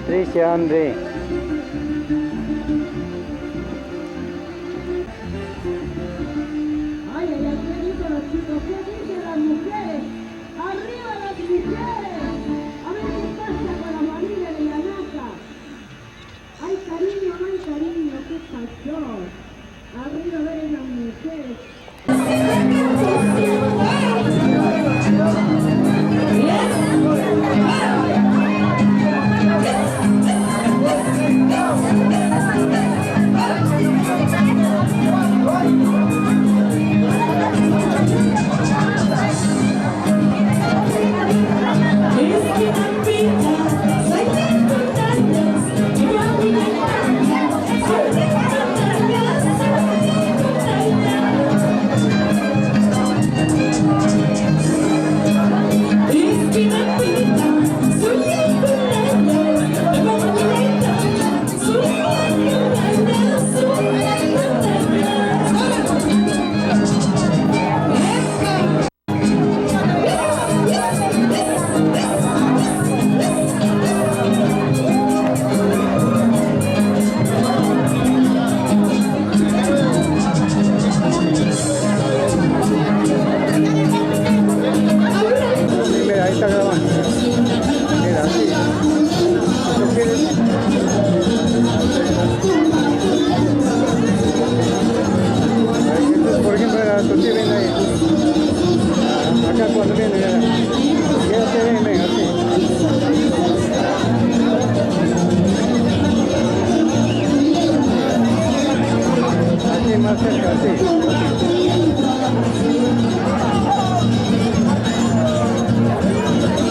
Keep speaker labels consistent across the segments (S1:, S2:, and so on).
S1: Patricia, André.
S2: Ay, ay, ay, ¿qué dicen los chicos? ¿Qué dicen las mujeres? ¡Arriba las mujeres! A ver qué pasa con la familia de Yanaka. ¡Hay cariño, no hay cariño! ¡Qué pasión! Arriba a ver las mujeres.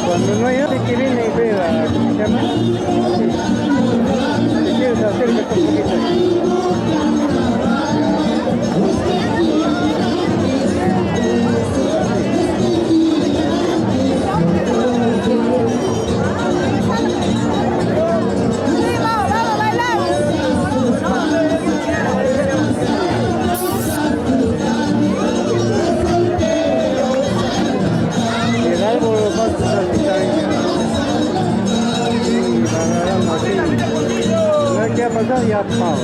S1: Cuando no hay nadie que viene y vea, ¿cómo se llama? Si quieres acércate un poquito. ¿Qué ha pasado? Ya ha pasado.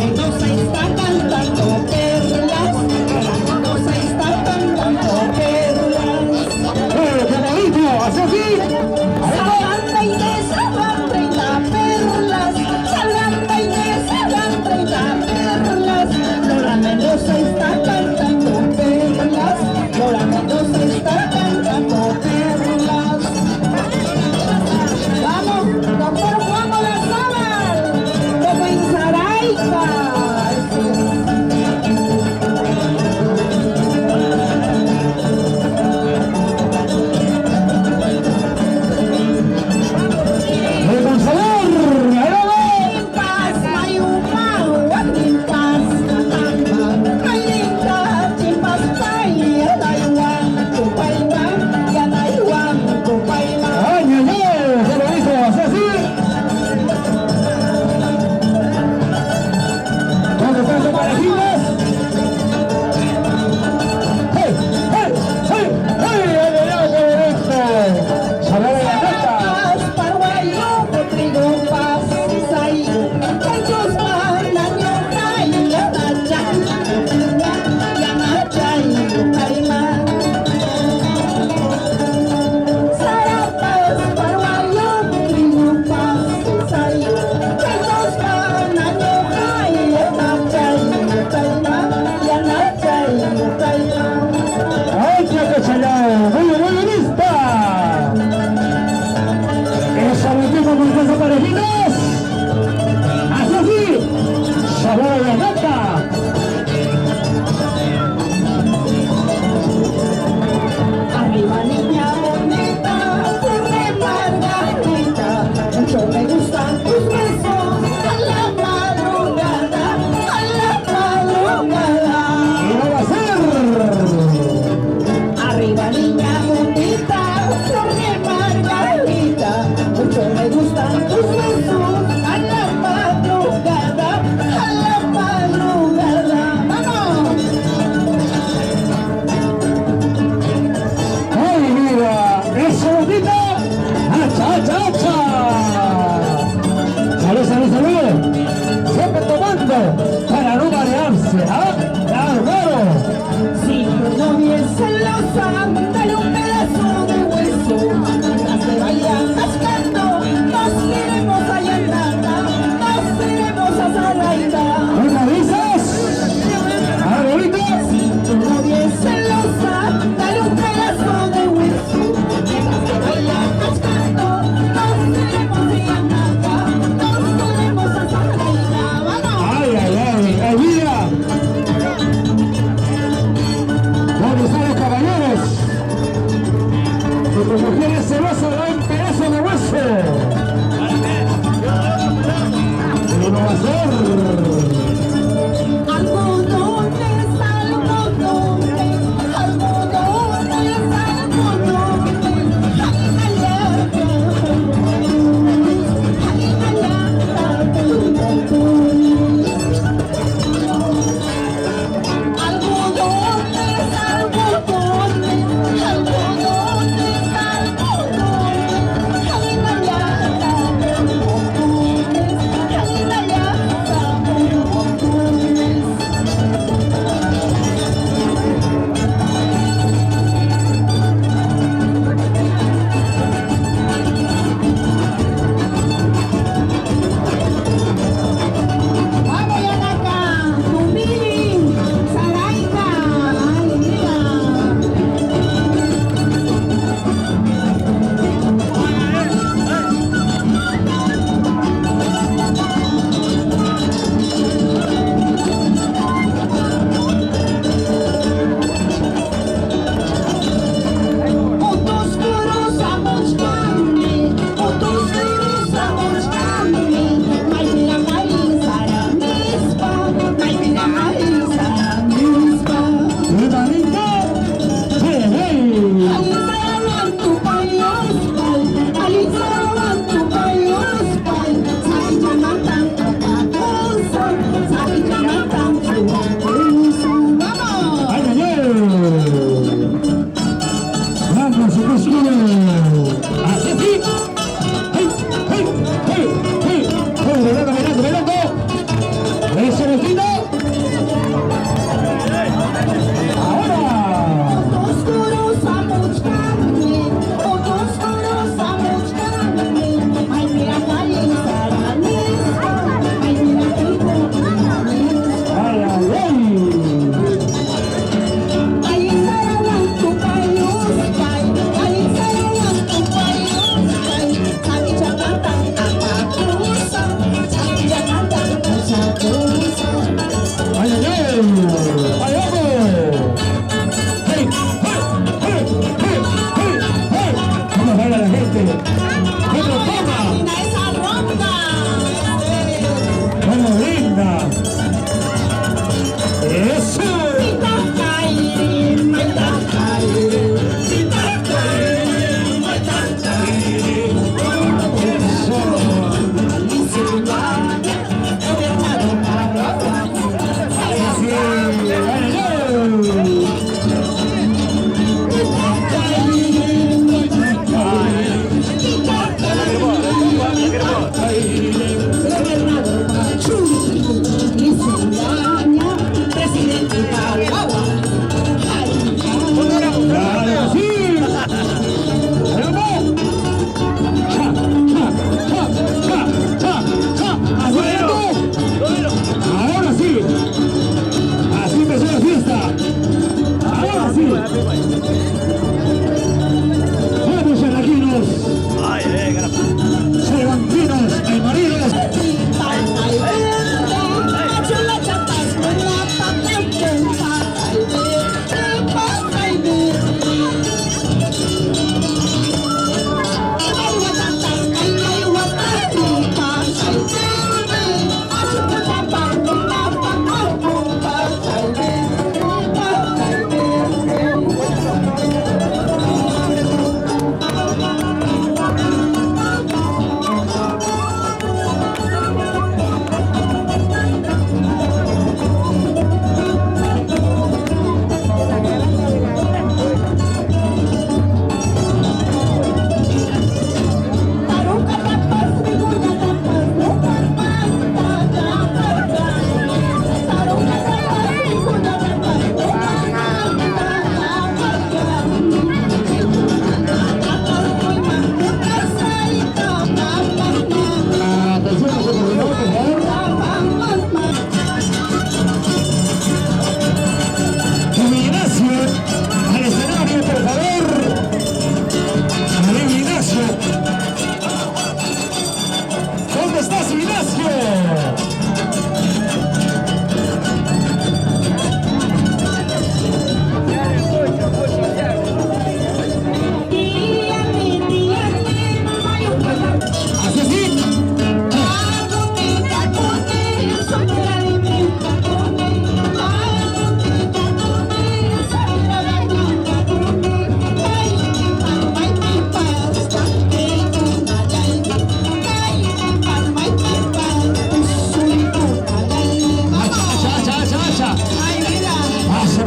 S2: Mendoza está cantando perlas, Lola Mendoza está cantando perlas.
S1: ¡Qué bonito! ¡Así así!
S2: Salanta y de Salanta perlas, Salanta y de Salanta perlas. Lola Mendoza está cantando perlas, Lola Mendoza está cantando perlas. Vamos, doctor Juan Olazábal, como en Saraica.
S1: ¡El Gonzalón! ¡Ahí va!
S2: Chimpas, mayupau, chimpas, katamba, malinka, chimpas, pay, yanaywan, tupayman, yanaywan, tupayman.
S1: ¡Ay, ay, ay! ¡Qué bonito! ¡Así así! ¿Dónde están los parejillos? ¡Hey! ¡Hey! ¡Hey! ¡Hey! ¡Ay, ay, ay! ¡Qué bonito! ¡Sonora la nota!
S2: Sarapas, parwayo, potrigo, pas, sayo, kayos, nanyo, kay, yanachay, yanachay, tupayman. Sarapas, parwayo, potrigo, pas, sayo, kayos, nanyo, kay, yanachay, tupayman, yanachay, tupayman.
S1: ¡Ay, qué cachalao! ¡Muy bien, muy bien, lista! ¡Eso mismo con los parejitos! ¡Así así! ¡Sonora la nota!
S2: Arriba niña bonita, de margarita, mucho me gustan tus besos, a la madrugada, a la madrugada.
S1: ¿Qué va a hacer?
S2: Arriba niña bonita, flor de margarita, mucho me gustan tus besos, a la madrugada, a la madrugada.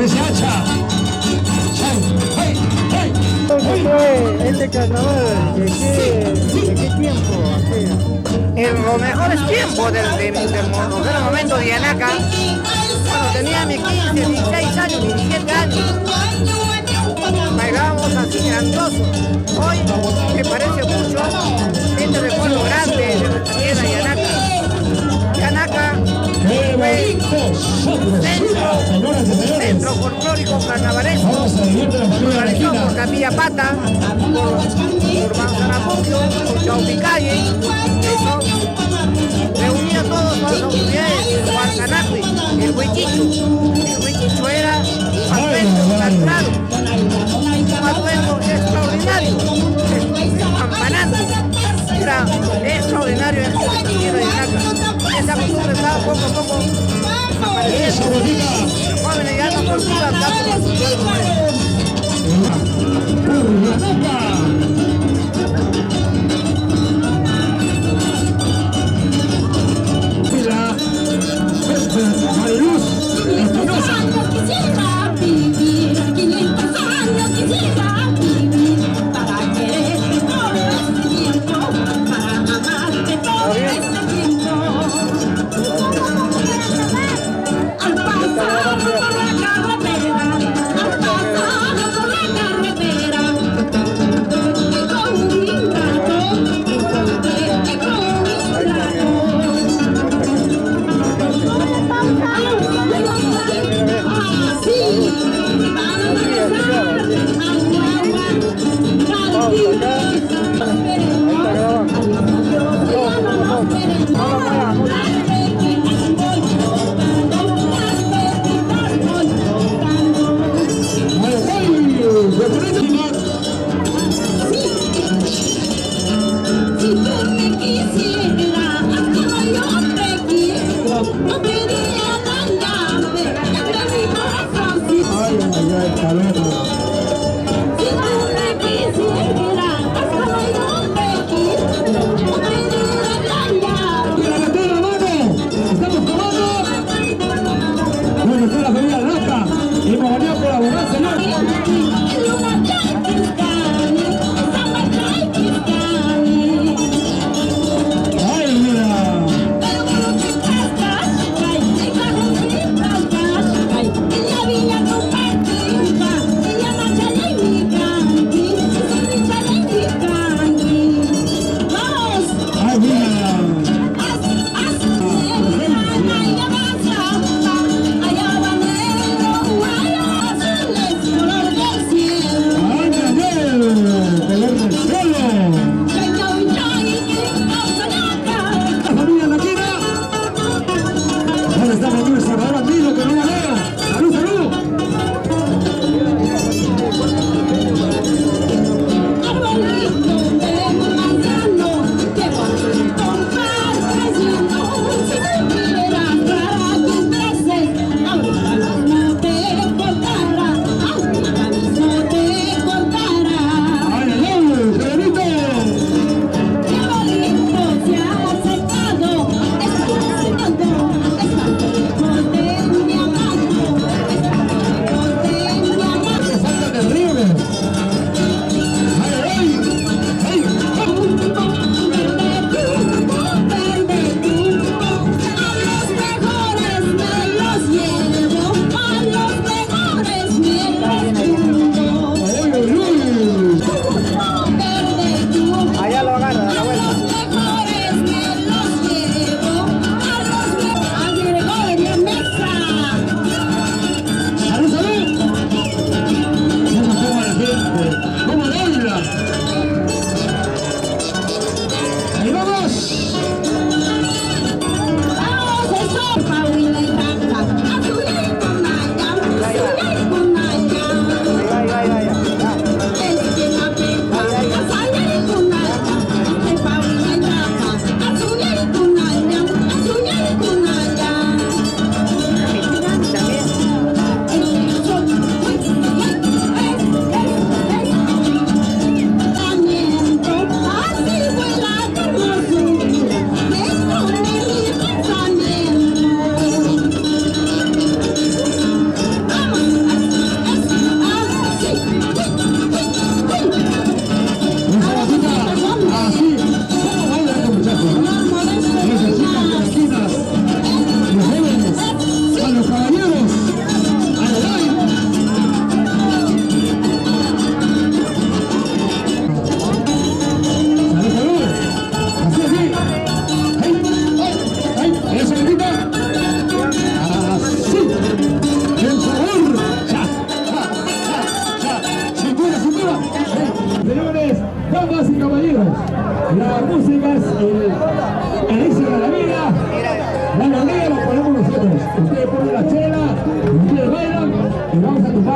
S1: ese hacha.
S3: ¿Cómo fue este carnaval? ¿De qué tiempo?
S4: En los mejores tiempos del mejor momento de Yanaca, cuando tenía mis 15, 16 años, 17 años, bailábamos así grandioso. Hoy me parece mucho este recuerdo grande de nuestra tierra Yanaca. Yanaca fue centro folclórico carnavalesco, organizado por Capilla Pata, por Manzanapucio, por Chaupicalle. Eso reunía a todas las autoridades, el Huarcanacui, el Huichicho. El Huichicho era un atuendo natural, un atuendo extraordinario, campanante. Era extraordinario en nuestra tierra de Yanaca. Esa costumbre estaba poco a poco apareciendo. Los jóvenes ya no cultivan tanto su cuerpo.
S1: Mariluz Espinosa.
S2: Quisiera vivir 500 años, quisiera vivir para quererte todo este tiempo, para amarte todo este tiempo. Al pasar por la carretera, al pasar por la carretera,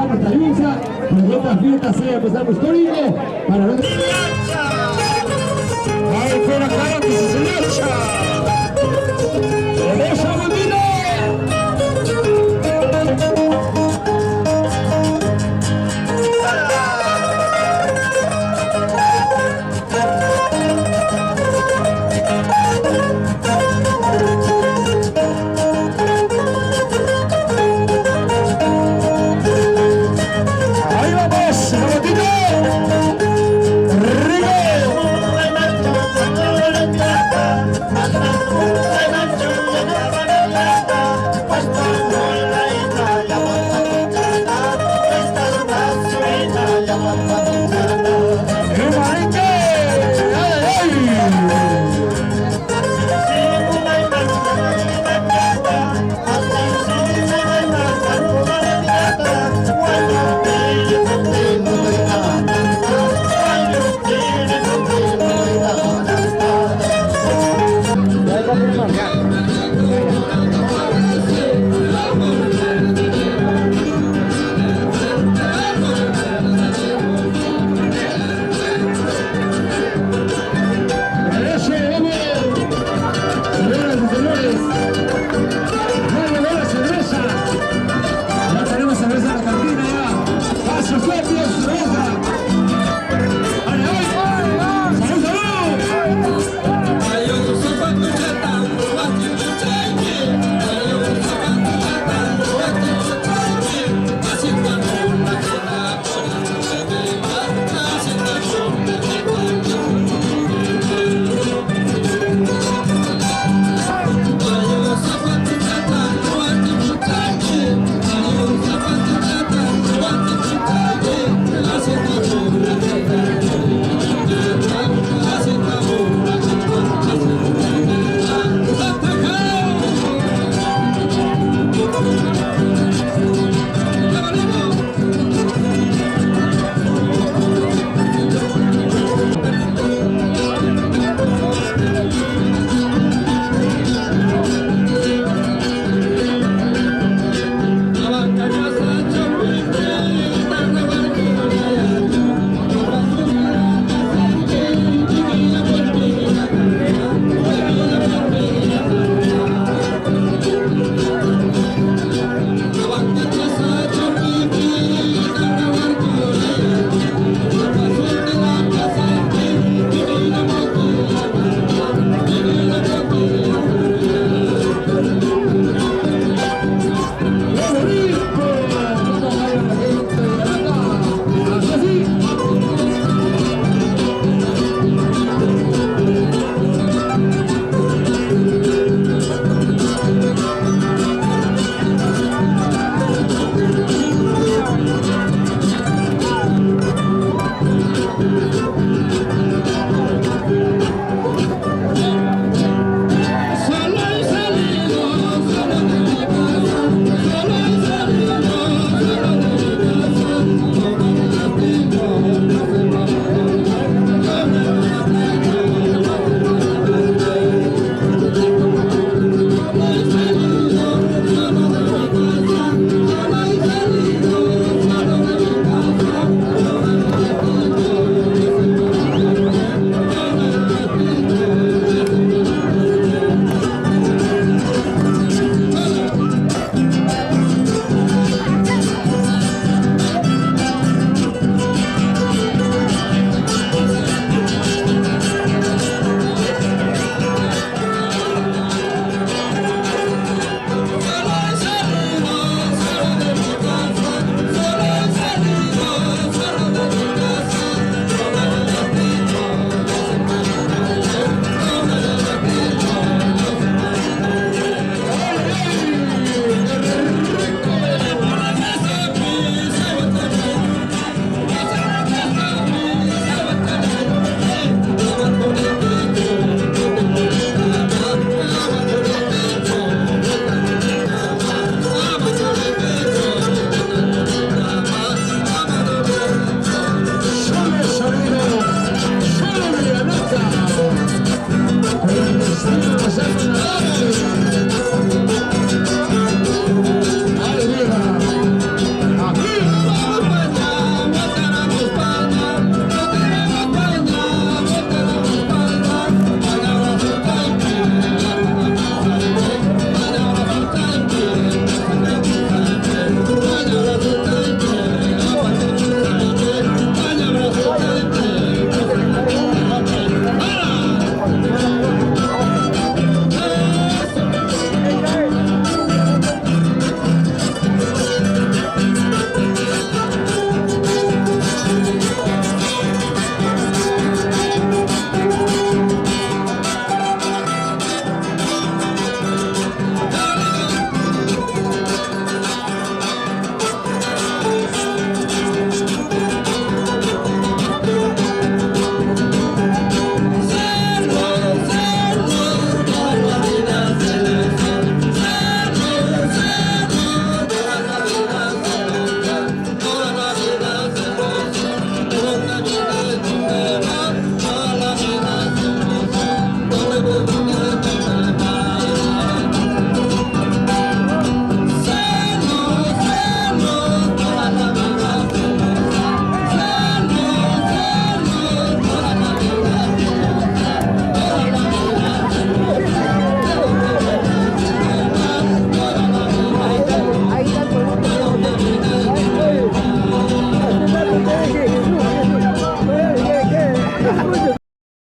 S1: acá nuestra Luisa, porque esta fiesta sea pues algo histórico para nosotros. ¡Ay, fuera, claro que se lancha!